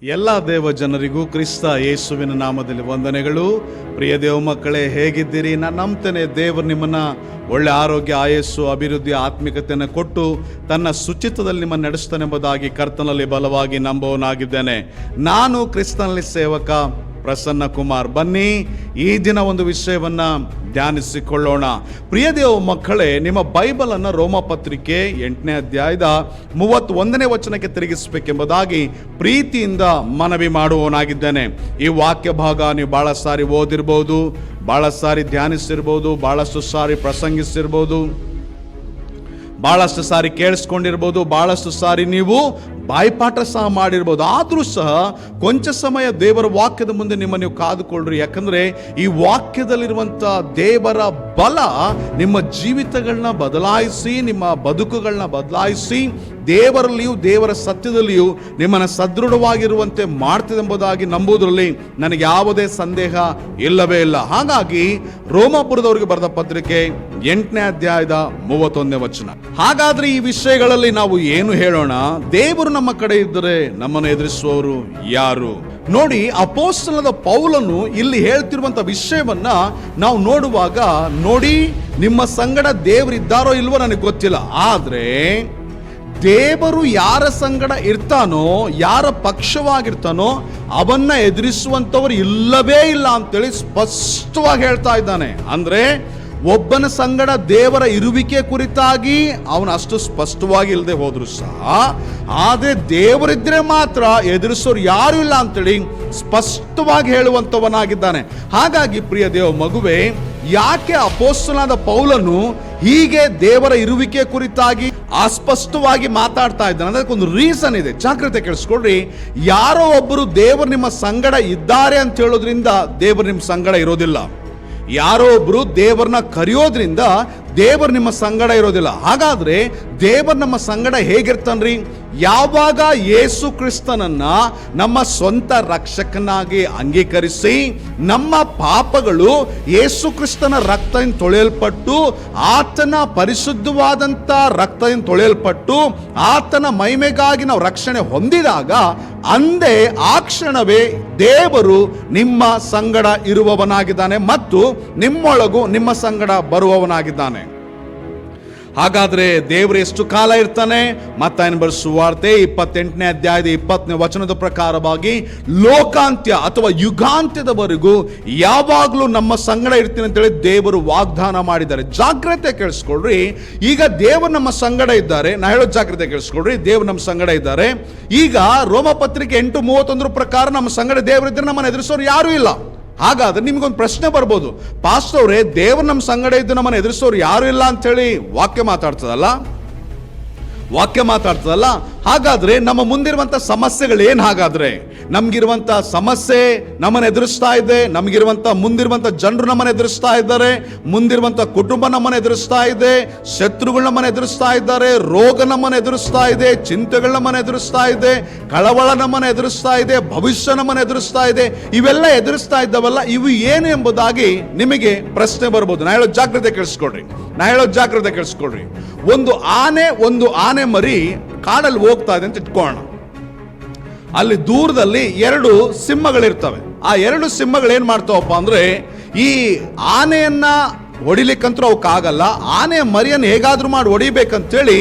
ಎಲ್ಲ ದೇವ ಜನರಿಗೂ ಕ್ರಿಸ್ತ ಯೇಸುವಿನ ನಾಮದಲ್ಲಿ ವಂದನೆಗಳು. ಪ್ರಿಯ ದೇವ ಮಕ್ಕಳೇ, ಹೇಗಿದ್ದೀರಿ? ನಾನು ನಂಬ್ತೇನೆ ದೇವರು ನಿಮ್ಮನ್ನ ಒಳ್ಳೆ ಆರೋಗ್ಯ, ಆಯಸ್ಸು, ಅಭಿವೃದ್ಧಿ, ಆತ್ಮಿಕತೆಯನ್ನು ಕೊಟ್ಟು ತನ್ನ ಶುಚಿತ್ವದಲ್ಲಿ ನಿಮ್ಮನ್ನು ನಡೆಸ್ತಾನೆಂಬುದಾಗಿ ಕರ್ತನಲ್ಲಿ ಬಲವಾಗಿ ನಂಬುವನಾಗಿದ್ದೇನೆ. ನಾನು ಕ್ರಿಸ್ತನಲ್ಲಿ ಸೇವಕ ಪ್ರಸನ್ನ ಕುಮಾರ್. ಬನ್ನಿ ಈ ದಿನ ಒಂದು ವಿಷಯವನ್ನ ಧ್ಯಾನಿಸಿಕೊಳ್ಳೋಣ. ಪ್ರಿಯ ದೇವ ಮಕ್ಕಳೇ, ನಿಮ್ಮ ಬೈಬಲ್ ಅನ್ನು ರೋಮ ಪತ್ರಿಕೆ 8ನೇ ಅಧ್ಯಾಯದ 31ನೇ ವಚನಕ್ಕೆ ತಿರುಗಿಸಬೇಕೆಂಬುದಾಗಿ ಪ್ರೀತಿಯಿಂದ ಮನವಿ ಮಾಡುವವನಾಗಿದ್ದೇನೆ. ಈ ವಾಕ್ಯ ಭಾಗ ನೀವು ಬಹಳ ಸಾರಿ ಓದಿರ್ಬೋದು, ಬಹಳ ಸಾರಿ ಧ್ಯಾನಿಸಿರ್ಬೋದು, ಬಹಳಷ್ಟು ಸಾರಿ ಪ್ರಸಂಗಿಸಿರ್ಬೋದು, ಬಹಳಷ್ಟು ಸಾರಿ ಕೇಳಿಸ್ಕೊಂಡಿರ್ಬೋದು, ಬಹಳಷ್ಟು ಸಾರಿ ನೀವು ಬಾಯ್ಪಾಠ ಸಹ ಮಾಡಿರ್ಬೋದು. ಆದರೂ ಸಹ ಕೊಂಚ ಸಮಯ ದೇವರ ವಾಕ್ಯದ ಮುಂದೆ ನೀವು ಕಾದುಕೊಳ್ಳ್ರಿ. ಯಾಕಂದ್ರೆ ಈ ವಾಕ್ಯದಲ್ಲಿರುವಂಥ ದೇವರ ಬಲ ನಿಮ್ಮ ಜೀವಿತಗಳನ್ನ ಬದಲಾಯಿಸಿ, ನಿಮ್ಮ ಬದುಕುಗಳನ್ನ ಬದಲಾಯಿಸಿ, ದೇವರಲ್ಲಿಯೂ ದೇವರ ಸತ್ಯದಲ್ಲಿಯೂ ನಿಮ್ಮನ್ನು ಸದೃಢವಾಗಿರುವಂತೆ ಮಾಡ್ತದೆ ಎಂಬುದಾಗಿ ನಂಬುವುದರಲ್ಲಿ ನನಗೆ ಯಾವುದೇ ಸಂದೇಹ ಇಲ್ಲವೇ ಇಲ್ಲ. ಹಾಗಾಗಿ ರೋಮಾಪುರದವರಿಗೆ ಬರೆದ ಪತ್ರಿಕೆ 8ನೇ ಅಧ್ಯಾಯದ 31ನೇ ವಚನ. ಹಾಗಾದ್ರೆ ಈ ವಿಷಯಗಳಲ್ಲಿ ನಾವು ಏನು ಹೇಳೋಣ? ದೇವರು ನಮ್ಮ ಕಡೆ ಇದ್ದರೆ ನಮ್ಮನ್ನು ಎದುರಿಸುವವರು ಯಾರು? ನೋಡಿ, ಅಪೊಸ್ತಲನಾದ ಪೌಲನು ಇಲ್ಲಿ ಹೇಳ್ತಿರುವಂತ ವಿಷಯವನ್ನ ನಾವು ನೋಡುವಾಗ, ನೋಡಿ, ನಿಮ್ಮ ಸಂಗಡ ದೇವರಿದ್ದಾರೋ ಇಲ್ವೋ ನನಗೆ ಗೊತ್ತಿಲ್ಲ, ಆದ್ರೆ ದೇವರು ಯಾರ ಸಂಗಡ ಇರ್ತಾನೋ, ಯಾರ ಪಕ್ಷವಾಗಿರ್ತಾನೋ ಅವನ್ನ ಎದುರಿಸುವಂತವರು ಇಲ್ಲವೇ ಇಲ್ಲ ಅಂತೇಳಿ ಸ್ಪಷ್ಟವಾಗಿ ಹೇಳ್ತಾ ಇದ್ದಾನೆ. ಅಂದ್ರೆ ಒಬ್ಬನ ಸಂಗಡ ದೇವರ ಇರುವಿಕೆ ಕುರಿತಾಗಿ ಅವನು ಅಷ್ಟು ಸ್ಪಷ್ಟವಾಗಿ ಇಲ್ಲದೆ ಹೋದ್ರು ಸಹ, ಆದ್ರೆ ದೇವರಿದ್ರೆ ಮಾತ್ರ ಎದುರಿಸೋರು ಯಾರು ಇಲ್ಲ ಅಂತೇಳಿ ಸ್ಪಷ್ಟವಾಗಿ ಹೇಳುವಂತವನಾಗಿದ್ದಾನೆ. ಹಾಗಾಗಿ ಪ್ರಿಯ ದೇವ ಮಗುವೆ, ಯಾಕೆ ಅಪೊಸ್ತಲನಾದ ಪೌಲನು ಹೀಗೆ ದೇವರ ಇರುವಿಕೆ ಕುರಿತಾಗಿ ಅಸ್ಪಷ್ಟವಾಗಿ ಮಾತಾಡ್ತಾ ಇದ್ದಾನೆ? ಅದಕ್ಕೊಂದು ರೀಸನ್ ಇದೆ, ಜಾಗ್ರತೆ ಕೇಳಿಸ್ಕೊಡ್ರಿ. ಯಾರೋ ಒಬ್ಬರು ದೇವರು ನಿಮ್ಮ ಸಂಗಡ ಇದ್ದಾರೆ ಅಂತ ಹೇಳೋದ್ರಿಂದ ದೇವರು ನಿಮ್ಮ ಸಂಗಡ ಇರೋದಿಲ್ಲ. ಯಾರೋ ಒಬ್ರು ದೇವರನ್ನ ಕರೆಯೋದ್ರಿಂದ ದೇವರು ನಿಮ್ಮ ಸಂಗಡ ಇರೋದಿಲ್ಲ. ಹಾಗಾದ್ರೆ ದೇವರು ನಮ್ಮ ಸಂಗಡ ಹೇಗಿರ್ತಾನ್ರಿ? ಯಾವಾಗ ಯೇಸು ಕ್ರಿಸ್ತನನ್ನ ನಮ್ಮ ಸ್ವಂತ ರಕ್ಷಕನಾಗಿ ಅಂಗೀಕರಿಸಿ, ನಮ್ಮ ಪಾಪಗಳು ಯೇಸು ಕ್ರಿಸ್ತನ ರಕ್ತದಿಂದ ತೊಳೆಯಲ್ಪಟ್ಟು, ಆತನ ಪರಿಶುದ್ಧವಾದಂಥ ರಕ್ತದಿಂದ ತೊಳೆಯಲ್ಪಟ್ಟು, ಆತನ ಮಹಿಮೆಗಾಗಿ ನಾವು ರಕ್ಷಣೆ ಹೊಂದಿದಾಗ, ಅಂದೇ ಆ ಕ್ಷಣವೇ ದೇವರು ನಿಮ್ಮ ಸಂಗಡ ಇರುವವನಾಗಿದ್ದಾನೆ ಮತ್ತು ನಿಮ್ಮೊಳಗೂ ನಿಮ್ಮ ಸಂಗಡ ಬರುವವನಾಗಿದ್ದಾನೆ. ಹಾಗಾದ್ರೆ ದೇವರು ಎಷ್ಟು ಕಾಲ ಇರ್ತಾನೆ? ಮತ್ತಾಯನ ಬರೆದ ಸುವಾರ್ತೆ 28ನೇ ಅಧ್ಯಾಯದ 20ನೇ ವಚನದ ಪ್ರಕಾರವಾಗಿ ಲೋಕಾಂತ್ಯ ಅಥವಾ ಯುಗಾಂತ್ಯದವರೆಗೂ ಯಾವಾಗಲೂ ನಮ್ಮ ಸಂಗಡ ಇರ್ತೀನಿ ಅಂತೇಳಿ ದೇವರು ವಾಗ್ದಾನ ಮಾಡಿದ್ದಾರೆ. ಜಾಗ್ರತೆ ಕೇಳಿಸ್ಕೊಳ್ರಿ. ಈಗ ದೇವರು ನಮ್ಮ ಸಂಗಡ ಇದ್ದಾರೆ. ನಾ ಹೇಳೋ ಜಾಗ್ರತೆ ಕೇಳಿಸ್ಕೊಳ್ರಿ. ದೇವರು ನಮ್ಮ ಸಂಗಡ ಇದ್ದಾರೆ. ಈಗ ರೋಮ ಪತ್ರಿಕೆ 8:31 ಪ್ರಕಾರ ನಮ್ಮ ಸಂಗಡ ದೇವರಿದ್ರೆ ನಮ್ಮನ್ನು ಎದುರಿಸೋರು ಯಾರೂ ಇಲ್ಲ. ಹಾಗಾದ್ರೆ ನಿಮ್ಗೊಂದು ಪ್ರಶ್ನೆ ಬರ್ಬೋದು, ಪಾಸ್ಟವ್ರೆ, ದೇವರು ನಮ್ಮ ಸಂಗಡ ಇದ್ದು ನಮ್ಮನ್ನು ಎದುರಿಸೋರು ಯಾರು ಇಲ್ಲ ಅಂತ ಹೇಳಿ ವಾಕ್ಯ ಮಾತಾಡ್ತದಲ್ಲ. ಹಾಗಾದ್ರೆ ನಮ್ಮ ಮುಂದಿರುವಂತ ಸಮಸ್ಯೆಗಳು ಏನು? ಹಾಗಾದ್ರೆ ನಮ್ಗಿರುವಂತ ಸಮಸ್ಯೆ ನಮ್ಮನ್ನು ಎದುರಿಸ್ತಾ ಇದೆ, ನಮ್ಗಿರುವಂತ ಮುಂದಿರುವಂತ ಜನರು ನಮ್ಮನ್ನು ಎದುರಿಸ್ತಾ ಇದ್ದಾರೆ, ಮುಂದಿರುವಂತ ಕುಟುಂಬ ನಮ್ಮನ್ನು ಎದುರಿಸ್ತಾ ಇದೆ, ಶತ್ರುಗಳು ನಮ್ಮನ್ನು ಎದುರಿಸ್ತಾ ಇದ್ದಾರೆ, ರೋಗ ನಮ್ಮನ್ನು ಎದುರಿಸ್ತಾ ಇದೆ, ಚಿಂತೆಗಳು ನಮ್ಮನ್ನು ಎದುರಿಸ್ತಾ ಇದೆ, ಕಳವಳ ನಮ್ಮನ್ನು ಎದುರಿಸ್ತಾ ಇದೆ, ಭವಿಷ್ಯ ನಮ್ಮನ್ನು ಎದುರಿಸ್ತಾ ಇದೆ. ಇವೆಲ್ಲ ಎದುರಿಸ್ತಾ ಇದ್ದಾವಲ್ಲ, ಇವು ಏನು ಎಂಬುದಾಗಿ ನಿಮಗೆ ಪ್ರಶ್ನೆ ಬರ್ಬೋದು. ನಾ ಹೇಳೋ ಜಾಗ್ರತೆ ಕೇಳಿಸ್ಕೊಡ್ರಿ. ಒಂದು ಆನೆ ಮರಿ ಕಾಡಲ್ಲಿ ಹೋಗ್ತಾ ಇದೆ ಅಂತ ಇಟ್ಕೋಣ. ಅಲ್ಲಿ ದೂರದಲ್ಲಿ 2 ಸಿಂಹಗಳಿರ್ತವೆ. ಆ 2 ಸಿಂಹಗಳು ಏನ್ ಮಾಡ್ತಾವಪ್ಪ ಅಂದ್ರೆ, ಈ ಆನೆಯನ್ನ ಹೊಡಿಲಿಕ್ಕಂತೂ ಅವಕ್ಕಾಗಲ್ಲ. ಆನೆ ಮರಿಯನ್ನು ಹೇಗಾದ್ರೂ ಮಾಡಿ ಹೊಡಿಬೇಕಂತೇಳಿ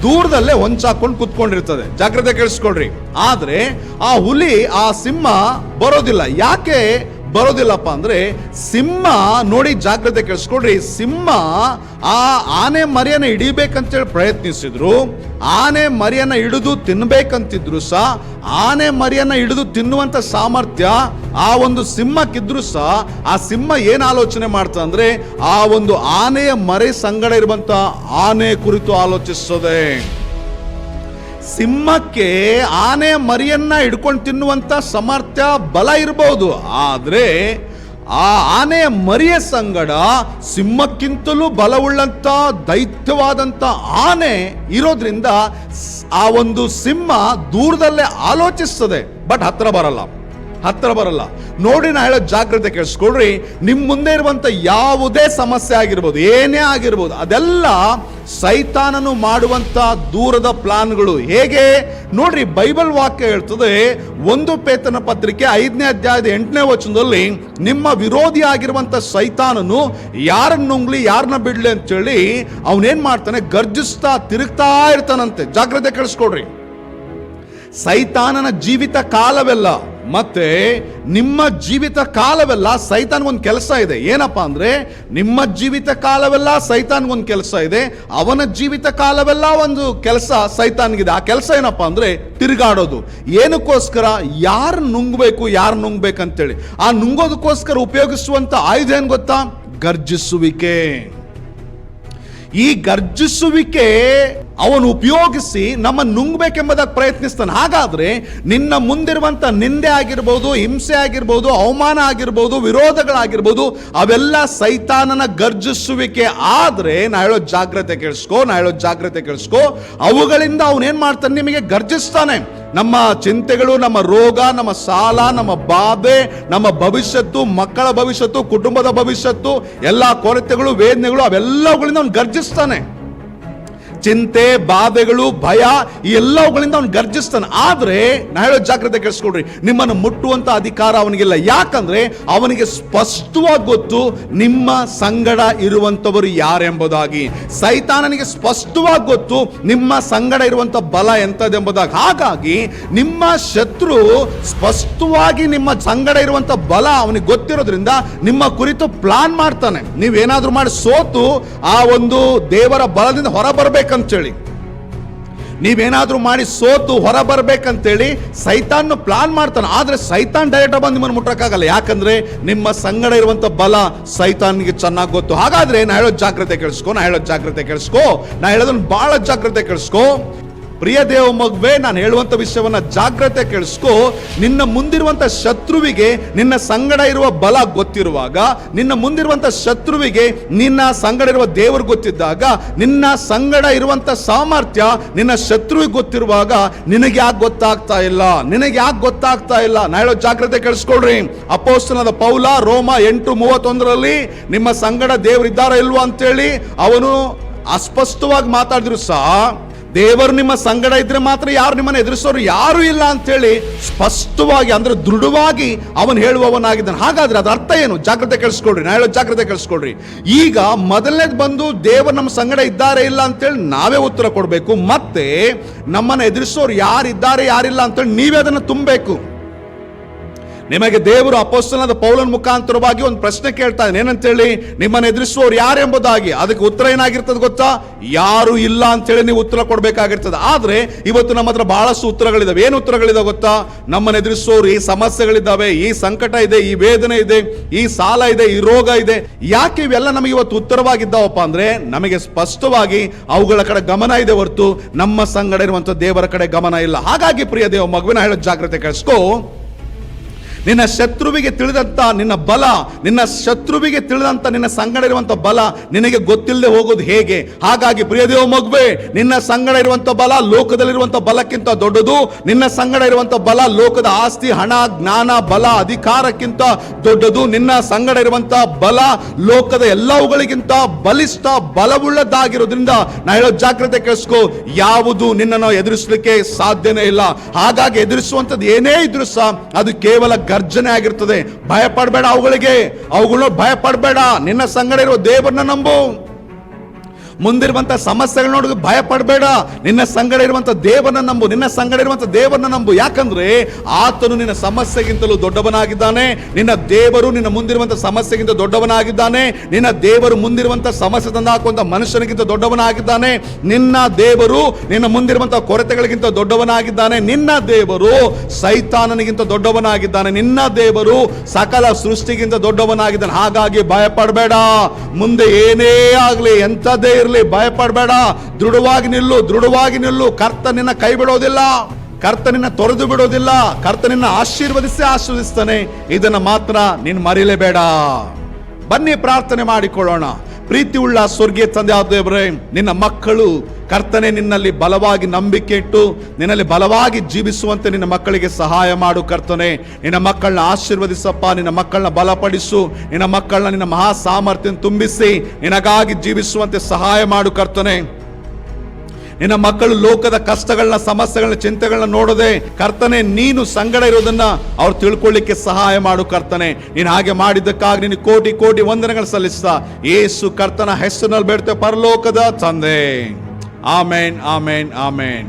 ದೂರದಲ್ಲೇ ಹೊಂಚಾಕೊಂಡು ಕುತ್ಕೊಂಡಿರ್ತದೆ. ಜಾಗ್ರತೆ ಕೇಳಿಸ್ಕೊಳ್ರಿ. ಆದ್ರೆ ಆ ಹುಲಿ, ಆ ಸಿಂಹ ಬರೋದಿಲ್ಲ. ಯಾಕೆ ಬರೋದಿಲ್ಲಪ್ಪ ಅಂದ್ರೆ, ಸಿಂಹ ನೋಡಿ, ಜಾಗ್ರತೆ ಕೇಳಿಸ್ಕೊಳ್ರಿ, ಸಿಂಹ ಆ ಆನೆ ಮರಿಯನ್ನು ಹಿಡಿಬೇಕಂತೇಳಿ ಪ್ರಯತ್ನಿಸಿದ್ರು. ಆನೆ ಮರಿಯನ್ನ ಹಿಡಿದು ತಿನ್ಬೇಕಂತಿದ್ರು ಸಹ, ಆನೆ ಮರಿಯನ್ನ ಹಿಡಿದು ತಿನ್ನುವಂತ ಸಾಮರ್ಥ್ಯ ಆ ಒಂದು ಸಿಂಹಕ್ಕಿದ್ರು ಸಹ, ಆ ಸಿಂಹ ಏನ್ ಆಲೋಚನೆ ಮಾಡ್ತಾ ಅಂದ್ರೆ, ಆ ಒಂದು ಆನೆಯ ಮರಿ ಸಂಗಡ ಇರುವಂತ ಆನೆ ಕುರಿತು ಆಲೋಚಿಸ್ತದೆ. ಸಿಂಹಕ್ಕೆ ಆನೆ ಮರಿಯನ್ನ ಹಿಡ್ಕೊಂಡು ತಿನ್ನುವಂತ ಸಾಮರ್ಥ್ಯ, ಬಲ ಇರಬಹುದು, ಆದ್ರೆ ಆ ಆನೆಯ ಮರಿಯ ಸಂಗಡ ಸಿಂಹಕ್ಕಿಂತಲೂ ಬಲವುಳ್ಳಂತ ದೈತ್ಯವಾದಂತ ಆನೆ ಇರೋದ್ರಿಂದ ಆ ಒಂದು ಸಿಂಹ ದೂರದಲ್ಲೇ ಆಲೋಚಿಸ್ತದೆ, ಬಟ್ ಹತ್ರ ಬರಲ್ಲ. ಹತ್ತಿರ ಬರಲ್ಲ. ನೋಡಿ, ನಾ ಹೇಳೋ ಜಾಗ್ರತೆ ಕೇಳಿಸ್ಕೊಳ್ರಿ. ನಿಮ್ಮ ಮುಂದೆ ಇರುವಂತ ಯಾವುದೇ ಸಮಸ್ಯೆ ಆಗಿರ್ಬೋದು, ಏನೇ ಆಗಿರ್ಬೋದು, ಅದೆಲ್ಲ ಸೈತಾನನು ಮಾಡುವಂತ ದೂರದ ಪ್ಲಾನ್ಗಳು. ಹೇಗೆ ನೋಡ್ರಿ, ಬೈಬಲ್ ವಾಕ್ಯ ಹೇಳ್ತದೆ, 1 ಪೇತ್ರನ ಪತ್ರಿಕೆ 5ನೇ ಅಧ್ಯಾಯದ 8ನೇ ವಚನದಲ್ಲಿ, ನಿಮ್ಮ ವಿರೋಧಿ ಆಗಿರುವಂತ ಸೈತಾನನು ಯಾರನ್ನ ನುಂಗ್ಲಿ ಯಾರನ್ನ ಬಿಡ್ಲಿ ಅಂತೇಳಿ ಅವನೇನ್ ಮಾಡ್ತಾನೆ, ಗರ್ಜಿಸ್ತಾ ತಿರುಗ್ತಾ ಇರ್ತಾನಂತೆ. ಜಾಗ್ರತೆ ಕೇಳಿಸ್ಕೊಡ್ರಿ. ಸೈತಾನನ ಜೀವಿತ ಕಾಲವೆಲ್ಲ ಮತ್ತೆ ನಿಮ್ಮ ಜೀವಿತ ಕಾಲವೆಲ್ಲ ಸೈತಾನ್ಗೊಂದು ಕೆಲಸ ಇದೆ. ಏನಪ್ಪಾ ಅಂದ್ರೆ, ನಿಮ್ಮ ಜೀವಿತ ಕಾಲವೆಲ್ಲ ಸೈತಾನ್ಗೊಂದು ಕೆಲಸ ಇದೆ, ಅವನ ಜೀವಿತ ಕಾಲವೆಲ್ಲ ಒಂದು ಕೆಲಸ ಸೈತಾನ್ಗಿದೆ. ಆ ಕೆಲಸ ಏನಪ್ಪಾ ಅಂದ್ರೆ ತಿರುಗಾಡೋದು. ಏನಕ್ಕೋಸ್ಕರ? ಯಾರು ನುಂಗ್ಬೇಕು ಯಾರು ನುಂಗ್ಬೇಕಂತೇಳಿ. ಆ ನುಂಗೋದಕ್ಕೋಸ್ಕರ ಉಪಯೋಗಿಸುವಂತ ಆಯುಧ ಏನ್ ಗೊತ್ತಾ? ಗರ್ಜಿಸುವಿಕೆ. ಈ ಗರ್ಜಿಸುವಿಕೆ ಅವನು ಉಪಯೋಗಿಸಿ ನಮ್ಮ ನುಂಗ್ಬೇಕೆಂಬುದಾಗಿ ಪ್ರಯತ್ನಿಸ್ತಾನೆ. ಹಾಗಾದ್ರೆ ನಿನ್ನ ಮುಂದಿರುವಂತ ನಿಂದೆ ಆಗಿರ್ಬೋದು, ಹಿಂಸೆ ಆಗಿರ್ಬೋದು, ಅವಮಾನ ಆಗಿರ್ಬೋದು, ವಿರೋಧಗಳಾಗಿರ್ಬೋದು, ಅವೆಲ್ಲ ಸೈತಾನನ ಗರ್ಜಿಸುವಿಕೆ. ಆದ್ರೆ ನಾ ಹೇಳೋ ಜಾಗ್ರತೆ ಕೇಳಿಸ್ಕೋ, ಅವುಗಳಿಂದ ಅವನೇನ್ ಮಾಡ್ತಾನೆ? ನಿಮಗೆ ಗರ್ಜಿಸ್ತಾನೆ. ನಮ್ಮ ಚಿಂತೆಗಳು, ನಮ್ಮ ರೋಗ, ನಮ್ಮ ಸಾಲ, ನಮ್ಮ ಬಾಧೆ, ನಮ್ಮ ಭವಿಷ್ಯತ್ತು, ಮಕ್ಕಳ ಭವಿಷ್ಯತ್ತು, ಕುಟುಂಬದ ಭವಿಷ್ಯತ್ತು, ಎಲ್ಲಾ ಕೊರತೆಗಳು, ವೇದನೆಗಳು, ಅವೆಲ್ಲವುಗಳಿಂದ ಅವನು ಗರ್ಜಿಸ್ತಾನೆ. ಚಿಂತೆ, ಬಾಧೆಗಳು, ಭಯ, ಈ ಎಲ್ಲವುಗಳಿಂದ ಅವನು ಗರ್ಜಿಸ್ತಾನೆ. ಆದ್ರೆ ನಾ ಹೇಳೋ ಜಾಗ್ರತೆ ಕೇಳಿಸ್ಕೊಳ್ರಿ, ನಿಮ್ಮನ್ನು ಮುಟ್ಟುವಂತ ಅಧಿಕಾರ ಅವನಿಗಿಲ್ಲ. ಯಾಕಂದ್ರೆ ಅವನಿಗೆ ಸ್ಪಷ್ಟವಾಗಿ ಗೊತ್ತು ನಿಮ್ಮ ಸಂಗಡ ಇರುವಂತವರು ಯಾರೆಂಬುದಾಗಿ. ಸೈತಾನನಿಗೆ ಸ್ಪಷ್ಟವಾಗಿ ಗೊತ್ತು ನಿಮ್ಮ ಸಂಗಡ ಇರುವಂತ ಬಲ ಎಂತದೆಂಬುದಾಗಿ. ಹಾಗಾಗಿ ನಿಮ್ಮ ಶತ್ರು ಸ್ಪಷ್ಟವಾಗಿ ನಿಮ್ಮ ಸಂಗಡ ಇರುವಂತ ಬಲ ಅವನಿಗೆ ಗೊತ್ತಿರೋದ್ರಿಂದ ನಿಮ್ಮ ಕುರಿತು ಪ್ಲಾನ್ ಮಾಡ್ತಾನೆ. ನೀವೇನಾದ್ರೂ ಮಾಡಿ ಸೋತು ಆ ಒಂದು ದೇವರ ಬಲದಿಂದ ಹೊರ ಬರ್ಬೇಕಂತೇಳಿ, ನೀವೇನಾದ್ರೂ ಮಾಡಿ ಸೋತು ಹೊರ ಬರ್ಬೇಕಂತೇಳಿ ಸೈತಾನ್ ಪ್ಲಾನ್ ಮಾಡ್ತಾನೆ. ಆದ್ರೆ ಸೈತಾನ್ ಡೈರೆಕ್ಟ್ ಬಂದು ನಿಮ್ಮನ್ನು ಮುಟ್ಟಕ್ಕಾಗಲ್ಲ. ಯಾಕಂದ್ರೆ ನಿಮ್ಮ ಸಂಗಡ ಇರುವಂತ ಬಲ ಸೈತಾನ್ಗೆ ಚೆನ್ನಾಗಿ ಗೊತ್ತು. ಹಾಗಾದ್ರೆ ನಾ ಹೇಳೋ ಜಾಗ್ರತೆ ಕೇಳಿಸ್ಕೋ, ನಾ ಹೇಳೋದನ್ನ ಬಹಳ ಜಾಗ್ರತೆ ಕೇಳಿಸ್ಕೋ. ಪ್ರಿಯ ದೇವ ಮಗುವೆ, ನಾನು ಹೇಳುವಂತ ವಿಷಯವನ್ನ ಜಾಗ್ರತೆ ಕೇಳಿಸ್ಕೋ. ನಿನ್ನ ಮುಂದಿರುವಂತ ಶತ್ರುವಿಗೆ ನಿನ್ನ ಸಂಗಡ ಇರುವ ಬಲ ಗೊತ್ತಿರುವಾಗ, ನಿನ್ನ ಮುಂದಿರುವಂತ ಶತ್ರುವಿಗೆ ನಿನ್ನ ಸಂಗಡ ಇರುವ ದೇವರು ಗೊತ್ತಿದ್ದಾಗ, ನಿನ್ನ ಸಂಗಡ ಇರುವಂತ ಸಾಮರ್ಥ್ಯ ನಿನ್ನ ಶತ್ರುವಿಗೆ ಗೊತ್ತಿರುವಾಗ ನಿನಗೆ ಯಾಕೆ ಗೊತ್ತಾಗ್ತಾ ಇಲ್ಲ? ನಾ ಹೇಳೋ ಜಾಗ್ರತೆ ಕೇಳಿಸ್ಕೊಳ್ರಿ. ಅಪೊಸ್ತಲನಾದ ಪೌಲ ರೋಮ 8:31 ನಿಮ್ಮ ಸಂಗಡ ದೇವರಿದ್ದಾರ ಇಲ್ವಾ ಅಂತೇಳಿ ಅವನು ಅಸ್ಪಷ್ಟವಾಗಿ ಮಾತಾಡಿದ್ರು ಸಹ, ದೇವರು ನಿಮ್ಮ ಸಂಗಡ ಇದ್ರೆ ಮಾತ್ರ ಯಾರು ನಿಮ್ಮನ್ನು ಎದುರಿಸೋರು ಯಾರು ಇಲ್ಲ ಅಂತೇಳಿ ಸ್ಪಷ್ಟವಾಗಿ, ಅಂದ್ರೆ ದೃಢವಾಗಿ ಅವನು ಹೇಳುವವನಾಗಿದ್ದಾನೆ. ಹಾಗಾದ್ರೆ ಅದರ ಅರ್ಥ ಏನು? ಜಾಗ್ರತೆ ಕೇಳಿಸ್ಕೊಳ್ರಿ. ನಾ ಹೇಳೋ ಜಾಗ್ರತೆ ಕೇಳಿಸ್ಕೊಳ್ರಿ. ಈಗ ಮೊದಲನೇದು ಬಂದು ದೇವರು ನಮ್ಮ ಸಂಗಡ ಇದ್ದಾರೆ ಇಲ್ಲ ಅಂತೇಳಿ ನಾವೇ ಉತ್ತರ ಕೊಡಬೇಕು. ಮತ್ತೆ ನಮ್ಮನ್ನು ಎದುರಿಸೋರು ಯಾರಿದ್ದಾರೆ ಯಾರಿಲ್ಲ ಅಂತೇಳಿ ನೀವೇ ಅದನ್ನು ತುಂಬಬೇಕು. ನಿಮಗೆ ದೇವರು ಅಪೊಸ್ತಲನಾದ ಪೌಲನ ಮುಖಾಂತರವಾಗಿ ಒಂದು ಪ್ರಶ್ನೆ ಕೇಳ್ತಾ ಇದ್ದಾನೆ. ಏನಂತೇಳಿ? ನಿಮ್ಮನ್ನು ಎದುರಿಸುವವರು ಯಾರೆಂಬುದಾಗಿ. ಅದಕ್ಕೆ ಉತ್ತರ ಏನಾಗಿರ್ತದೆ ಗೊತ್ತಾ? ಯಾರು ಇಲ್ಲ ಅಂತೇಳಿ ನೀವು ಉತ್ತರ ಕೊಡಬೇಕಾಗಿರ್ತದೆ. ಆದ್ರೆ ಇವತ್ತು ನಮ್ಮ ಹತ್ರ ಬಹಳಷ್ಟು ಉತ್ತರಗಳಿದಾವೆ. ಏನು ಉತ್ತರಗಳಿದಾವೆ ಗೊತ್ತಾ? ನಮ್ಮನ್ನು ಎದುರಿಸುವವರು ಈ ಸಮಸ್ಯೆಗಳಿದ್ದಾವೆ, ಈ ಸಂಕಟ ಇದೆ, ಈ ವೇದನೆ ಇದೆ, ಈ ಸಾಲ ಇದೆ, ಈ ರೋಗ ಇದೆ. ಯಾಕೆ ಇವೆಲ್ಲ ನಮಗೆ ಇವತ್ತು ಉತ್ತರವಾಗಿದ್ದಾವಪ್ಪ ಅಂದ್ರೆ, ನಮಗೆ ಸ್ಪಷ್ಟವಾಗಿ ಅವುಗಳ ಕಡೆ ಗಮನ ಇದೆ ಹೊರತು ನಮ್ಮ ಸಂಗಡ ಇರುವಂತ ದೇವರ ಕಡೆ ಗಮನ ಇಲ್ಲ. ಹಾಗಾಗಿ ಪ್ರಿಯ ದೇವ ಮಗುವಿನ ಹೇಳೋ ಜಾಗ್ರತೆ ಕೇಳಿಸ್ಕೋ. ನಿನ್ನ ಶತ್ರುವಿಗೆ ತಿಳಿದಂತ ನಿನ್ನ ಬಲ, ನಿನ್ನ ಶತ್ರುವಿಗೆ ತಿಳಿದಂತ ನಿನ್ನ ಸಂಗಡ ಇರುವಂತ ಬಲ ನಿನಗೆ ಗೊತ್ತಿಲ್ಲದೆ ಹೋಗೋದು ಹೇಗೆ? ಹಾಗಾಗಿ ಪ್ರಿಯ ದೇವ ಮಗುವೆ, ನಿನ್ನ ಸಂಗಡ ಇರುವಂತ ಬಲ ಲೋಕದಲ್ಲಿರುವಂತ ಬಲಕ್ಕಿಂತ ದೊಡ್ಡದು. ನಿನ್ನ ಸಂಗಡ ಇರುವಂತ ಬಲ ಲೋಕದ ಆಸ್ತಿ, ಹಣ, ಜ್ಞಾನ, ಬಲ, ಅಧಿಕಾರಕ್ಕಿಂತ ದೊಡ್ಡದು. ನಿನ್ನ ಸಂಗಡ ಇರುವಂತ ಬಲ ಲೋಕದ ಎಲ್ಲವುಗಳಿಗಿಂತ ಬಲಿಷ್ಠ, ಬಲವುಳ್ಳದಾಗಿರೋದ್ರಿಂದ ನಾ ಹೇಳೋ ಜಾಗ್ರತೆ ಕೇಳಿಸ್ಕೋ, ಯಾವುದು ನಿನ್ನನ್ನು ಎದುರಿಸಲಿಕ್ಕೆ ಸಾಧ್ಯನೇ ಇಲ್ಲ. ಹಾಗಾಗಿ ಎದುರಿಸುವಂತದ್ದು ಏನೇ ಇದ್ರು ಸಹ ಅದು ಕೇವಲ ಗರ್ಜನೆ ಆಗಿರ್ತದೆ. ಭಯ ಪಡಬೇಡ, ಅವುಗಳು ಭಯ ಪಡಬೇಡ. ನಿನ್ನ ಸಂಗಡ ಇರುವ ದೇವರನ್ನ ನಂಬು. ಮುಂದಿರುವಂತ ಸಮಸ್ಯೆಗಳು ನೋಡಿ ಭಯ ಪಡಬೇಡ. ನಿನ್ನ ಸಂಗಡ ಇರುವಂತ ದೇವರನ್ನ ನಂಬು. ಯಾಕಂದ್ರೆ ಆತನು ನಿನ್ನ ಸಮಸ್ಯೆಗಿಂತಲೂ ದೊಡ್ಡವನಾಗಿದ್ದಾನೆ. ನಿನ್ನ ದೇವರು ನಿನ್ನ ಮುಂದಿರುವಂತ ಸಮಸ್ಯೆಗಿಂತ ದೊಡ್ಡವನಾಗಿದ್ದಾನೆ. ನಿನ್ನ ದೇವರು ಮುಂದಿರುವಂತ ಸಮಸ್ಯೆ ತಂದು ಹಾಕುವಂತ ಮನುಷ್ಯನಿಗಿಂತ ದೊಡ್ಡವನಾಗಿದ್ದಾನೆ. ನಿನ್ನ ದೇವರು ನಿನ್ನ ಮುಂದಿರುವಂತ ಕೊರತೆಗಳಿಗಿಂತ ದೊಡ್ಡವನಾಗಿದ್ದಾನೆ. ನಿನ್ನ ದೇವರು ಸೈತಾನನಿಗಿಂತ ದೊಡ್ಡವನಾಗಿದ್ದಾನೆ. ನಿನ್ನ ದೇವರು ಸಕಲ ಸೃಷ್ಟಿಗಿಂತ ದೊಡ್ಡವನಾಗಿದ್ದಾನೆ. ಹಾಗಾಗಿ ಭಯ ಪಡಬೇಡ. ಮುಂದೆ ಏನೇ ಆಗ್ಲಿ, ಎಂಥದೇ ಭಯ ಪಡಬೇಡ. ದೃಢವಾಗಿ ನಿಲ್ಲು. ಕರ್ತ ನಿನ್ನ ಕೈ ಬಿಡೋದಿಲ್ಲ, ಕರ್ತ ನಿನ್ನ ತೊರೆದು ಬಿಡೋದಿಲ್ಲ. ಕರ್ತ ನಿನ್ನ ಆಶೀರ್ವದಿಸ್ತಾನೆ. ಇದನ್ನ ಮಾತ್ರ ನೀನು ಮರಿಲೇಬೇಡ. ಬನ್ನಿ ಪ್ರಾರ್ಥನೆ ಮಾಡಿಕೊಳ್ಳೋಣ. ಪ್ರೀತಿ ಉಳ್ಳ ಸ್ವರ್ಗೀಯ ತಂದೆ ಆದ ದೇವರೇ, ನಿನ್ನ ಮಕ್ಕಳು ಕರ್ತನೆ ನಿನ್ನಲ್ಲಿ ಬಲವಾಗಿ ನಂಬಿಕೆ ಇಟ್ಟು ನಿನ್ನಲ್ಲಿ ಬಲವಾಗಿ ಜೀವಿಸುವಂತೆ ನಿನ್ನ ಮಕ್ಕಳಿಗೆ ಸಹಾಯ ಮಾಡು ಕರ್ತನೆ. ನಿನ್ನ ಮಕ್ಕಳನ್ನ ಆಶೀರ್ವದಿಸಪ್ಪ, ನಿನ್ನ ಮಕ್ಕಳನ್ನ ಬಲಪಡಿಸು, ನಿನ್ನ ಮಕ್ಕಳನ್ನ ನಿನ್ನ ಮಹಾ ಸಾಮರ್ಥ್ಯ ತುಂಬಿಸಿ ನಿನಗಾಗಿ ಜೀವಿಸುವಂತೆ ಸಹಾಯ ಮಾಡು ಕರ್ತನೆ. ನಿನ್ನ ಮಕ್ಕಳು ಲೋಕದ ಕಷ್ಟಗಳನ್ನ, ಸಮಸ್ಯೆಗಳನ್ನ, ಚಿಂತೆಗಳನ್ನ ನೋಡದೆ ಕರ್ತನೆ ನೀನು ಸಂಗಡ ಇರೋದನ್ನ ಅವ್ರು ತಿಳ್ಕೊಳ್ಳಿಕ್ಕೆ ಸಹಾಯ ಮಾಡು ಕರ್ತನೆ. ನೀನು ಹಾಗೆ ಮಾಡಿದ್ದಕ್ಕಾಗಿ ನಿನ್ನ ಕೋಟಿ ಕೋಟಿ ವಂದನೆಗಳು ಸಲ್ಲಿಸ್ತಾ ಯೇಸು ಕರ್ತನ ಹೆಸರಿನಲ್ಲಿ ಬೇಡ್ತೇವೆ ಪರಲೋಕದ ತಂದೆ. ಆಮೇನ್, ಆಮೇನ್, ಆಮೇನ್.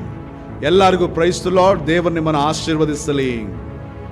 ಎಲ್ಲರಿಗೂ ಪ್ರೈಸ್ ದಿ ಲಾರ್ಡ್. ದೇವರು ನಿಮ್ಮನ್ನು ಆಶೀರ್ವದಿಸಲಿ.